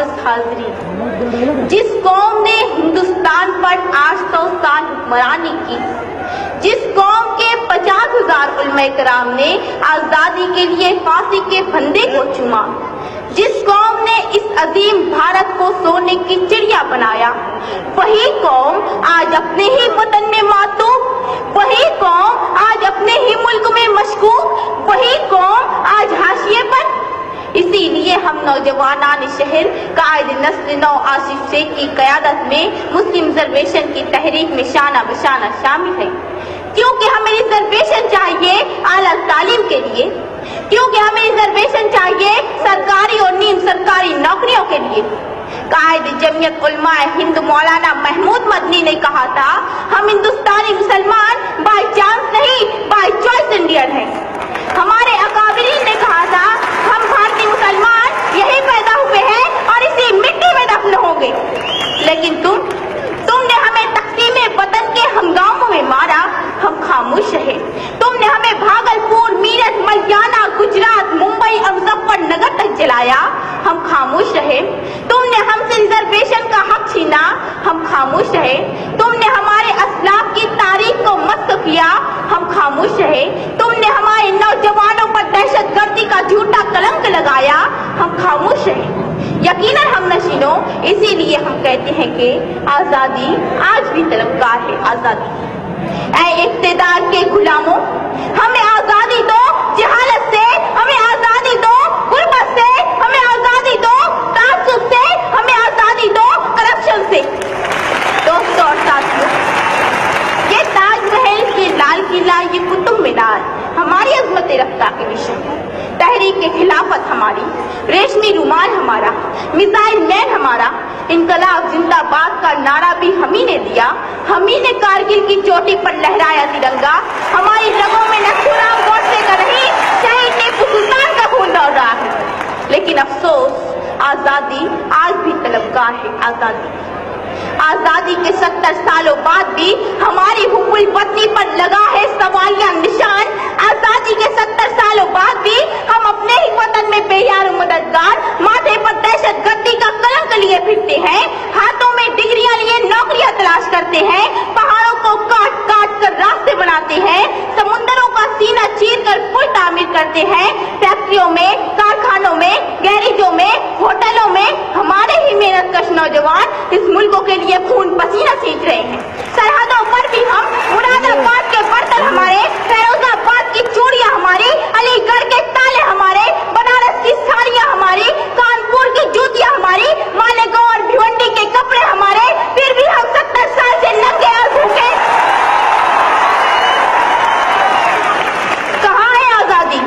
मुआज़्ज़ज़ हाज़रीन, जिस कौम ने हिंदुस्तान पर 800 साल हुक्मरानी की, जिस कौम के 50,000 उलमा कराम ने आज़ादी के लिए फांसी के फंदे को चूमा, जिस कौम ने इस अजीम भारत को सोने की चिड़िया बनाया, वही कौम आज अपने ही वतन में मातूम, वही कौम आज अपने ही मुल्क में मशकूक, वही कौम आज हाशिए पर। इसीलिए हम नौजवानान शहर कायद नस्ल नौ आसिफ शेख की क़यादत में मुस्लिम रिजर्वेशन की तहरीक में शाना बशाना शामिल है, क्योंकि हमें रिजर्वेशन चाहिए आला तालीम के लिए, क्योंकि हमें रिजर्वेशन चाहिए सरकारी और नीम सरकारी नौकरियों के लिए। कायद जमीयत उलमाए हिंद मौलाना महमूद मदनी ने कहा था, हम हिंदुस्तानी मुसलमान बाय चांस नहीं बाय चॉइस इंडियन हैं। हमारे अकाबिरीन ने कहा था, हम भारतीय मुसलमान यही पैदा हुए हैं और इसी मिट्टी में दफन होंगे। लेकिन तुमने हमें तक़सीम वतन के हंगामों में मारा, हम खामोश रहे। तुमने हमें भागलपुर, मीरठ, मलियाना, गुजरात, मुंबई और मुजफ्फरनगर तक जलाया, हम खामोश रहे। तुमने हमसे रिजर्वेशन का हक छीना, हम खामोश रहे। तुमने हमारे असलाफ की तारीख को मस्क किया, हम खामोश रहे। तुमने हमारे नौजवानों पर दहशतगर्दी का झूठा कलंक लगाया, हम खामोश रहे। यकीनन हम नशीनों, इसीलिए हम कहते हैं कि आज़ादी आज भी तलबगार है। आज़ादी ऐ इक़्तिदार के गुलामों, हमें आज़ादी दो जहालत से, हमें आज़ादी दो गुर्बत से, हमें आज़ादी दो तासुब से, हमें आज़ादी दो करप्शन से। दोस्तों और साथियों, ये ताजमहल, ये लाल किला, ये कुतुब मीनार हमारी अज़मत रफ्ता के निशान है। तहरीक के खिलाफत हमारी, रेशमी रुमाल हमारा, मिसाइल मैन हमारा, इनकलाब जिंदाबाद का नारा भी हम ही ने दिया, हम ही ने कारगिल की चोटी पर लहराया तिरंगा। हमारी रगों में नथुराम गोडसे का नहीं, शहीद टीपू सुल्तान का खून दौड़ रहा है। लेकिन अफसोस, आज़ादी आज भी तलबगार है। आज़ादी के 70 सालों बाद भी हमारी हुब्बुल वतनी पर लगा है सवालिया निशान। आज़ादी के 70 सालों बाद भी हम अपने ही वतन में बेयार मददगार, माथे पर दहशतगर्दी का कलंक लिए फिरते हैं, हाथों में डिग्रियां लिए नौकरियां तलाश करते हैं, पहाड़ों को काट काट कर रास्ते बनाते हैं, समुद्रों का सीना चीर कर पुल तामीर करते हैं, फैक्ट्रियों में, कारखानों में, गैरेजों में, होटलों में हमारे ही मेहनतकश नौजवान इस मुल्क के लिए खून पसीना सींच रहे हैं। सरहदों पर भी हम, मुरादाबाद के बर्तन हमारे, फैरोजाबाद की चूड़ियां हमारी, अलीगढ़ के ताले हमारे, बनारस की साड़ियां हमारी, कानपुर की जूतियां हमारी, मालेगांव और भिवंडी के कपड़े हमारे, फिर भी हम 70 साल से नंगे और भूखे। कहाँ है आज़ादी?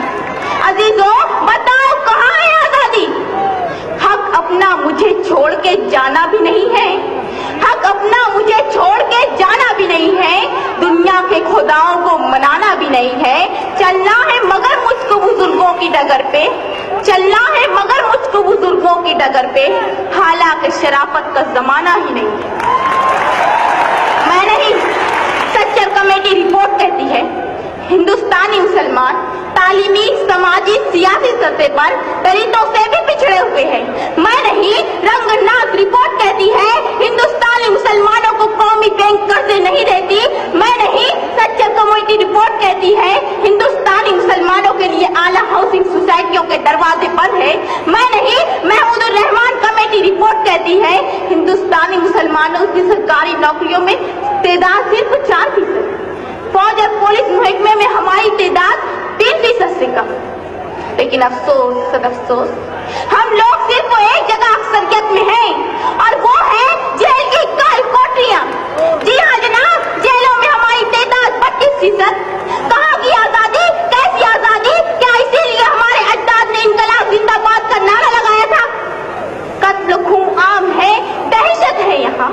अजीजों बताओ, कहाँ है आज़ादी? हक अपना मुझे छोड़ के जाना भी नहीं है, हक अपना मुझे छोड़ के जाना भी नहीं है, दुनिया के खुदाओं को मनाना भी नहीं है। चलना है मगर मुझको बुजुर्गों की डगर पे, चलना है मगर मुझको बुजुर्गों की डगर पे, हालांकि शराफत का जमाना ही नहीं है। मैं नहीं, सच्चर कमेटी रिपोर्ट कहती है, हिंदुस्तानी मुसलमान तालीमी, समाजी, सियासी सतह पर दलितों से भी पिछड़े हुए हैं। मैं नहीं, रंगनाथ रिपोर्ट कहती है, हिंदुस्तानी मुसलमानों को कौमी बैंक कर्जे नहीं देती। मैं नहीं, सच्चर कमेटी रिपोर्ट कहती है, हिंदुस्तानी मुसलमानों के लिए आला हाउसिंग सोसाइटियों के दरवाजे बंद है। मैं नहीं, महमूदुर रहमान कमेटी रिपोर्ट कहती है, हिंदुस्तानी मुसलमानों की सरकारी नौकरियों में तादाद सिर्फ 4%, फौज और पुलिस महकमे में हमारी तादाद 3% से कम। लेकिन अफसोस, सदअफसोस, हम लोग सिर्फ एक जगह अक्सरियत में हैं और वो है जेल की काल कोठरियां। जी हाँ जनाब, जेलों में हमारी तादाद 32%। कहाँ की आज़ादी? कैसी आज़ादी? क्या इसीलिए हमारे अजदाद ने इनकलाब जिंदाबाद का नारा लगाया था? कत्ल खून आम है, दहशत है यहाँ,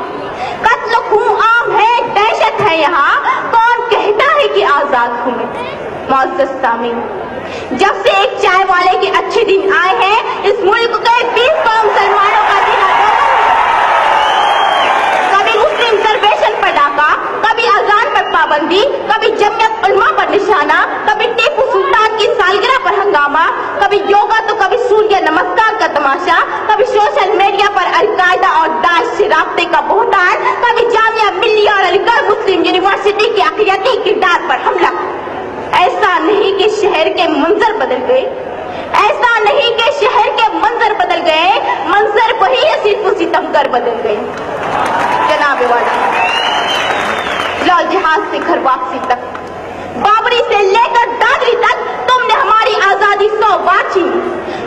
कत्ल खून आम है, दहशत है यहाँ। कौन कहता है कि आजाद हूँ मैं? मुअज़्ज़ज़ सामीन, जब से एक चाय वाले के अच्छे दिन आए हैं, इस मुल्क के 20 करोड़ मुसलमानों का दिन कभी मुस्लिम रिजर्वेशन पर डाका, कभी अजान पर पाबंदी, कभी जमीयत उलमा पर निशाना, कभी टीपू सुल्तान की सालगिरह पर हंगामा, कभी योगा तो कभी सूर्य नमस्कार का तमाशा, कभी सोशल मीडिया पर कर बदल गए। जनाब वाला, लाल जहाज से घर वापसी तक, बाबरी से लेकर दादरी तक तुमने हमारी आजादी 100 बार छीनी।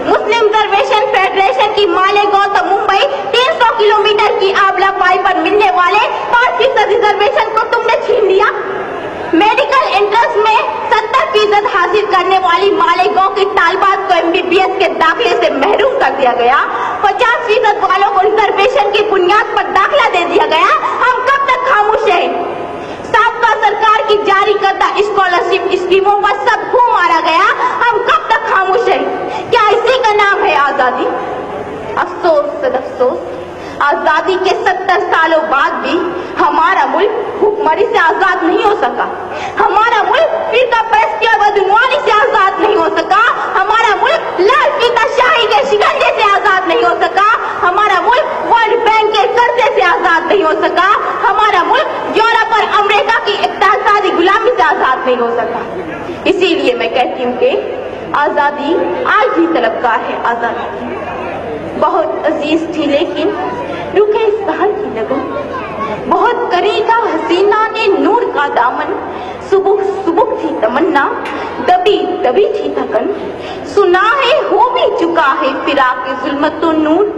मुस्लिम रिजर्वेशन फेडरेशन की मालेगांव से मुंबई 300 किलोमीटर की आबला पाई पर मिलने वाले 5% रिजर्वेशन को तुमने छीन लिया। मेडिकल एंट्रेंस में 70% हासिल करने वाली मालेगांव की तालबात को MBBS के दाखिले से महरूम कर दिया गया। 50% वालों को रिजर्वेशन की बुनियाद पर दाखिला दे दिया गया। हम कब तक खामोश हैं? साबका सरकार की जारी करदा स्कॉलरशिप स्कीमों पर सबको मारा गया। हम कब तक खामोश हैं? क्या इसी का नाम है आजादी? अफसोस सदअफसोस, आजादी के 70 सालों बाद भी हमारा मुल्क भूखमरी से आजाद नहीं हो सका। हमारा मुल्क फिरका परस्ती और बदनुमानी से आजाद नहीं हो सका। हमारा मुल्क लाल फीता शाही के शिकंजे से आजाद नहीं हो सका। हमारा मुल्क वर्ल्ड बैंक के कर्जे से आजाद नहीं हो सका। हमारा मुल्क यूरोप और अमेरिका की इक्तिसादी गुलामी से आजाद नहीं हो सका। इसीलिए मैं कहती हूँ कि आजादी आज भी तलबगार है। आजादी बहुत अजीज थी लेकिन रुके इस सहर की लगन, बहुत करीबा हसीना ने नूर का दामन, सुबह सुबह थी तमन्ना, दबी दबी थी थकन। सुना है हो भी चुका है फिराक जुल्मत तो नूर,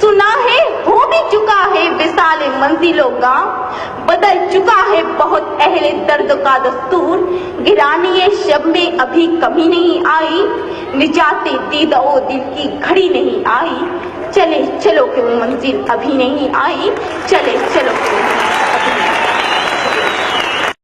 सुना है हो भी चुका है विसाल मंजिलों गाँव, बदल चुका है बहुत अहले दर्द का दस्तूर। गिरानी शब में अभी कमी नहीं आई, निजाते दीदो दिल की घड़ी नहीं आई। चले चलो कि वो मंजिल अभी नहीं आई, चले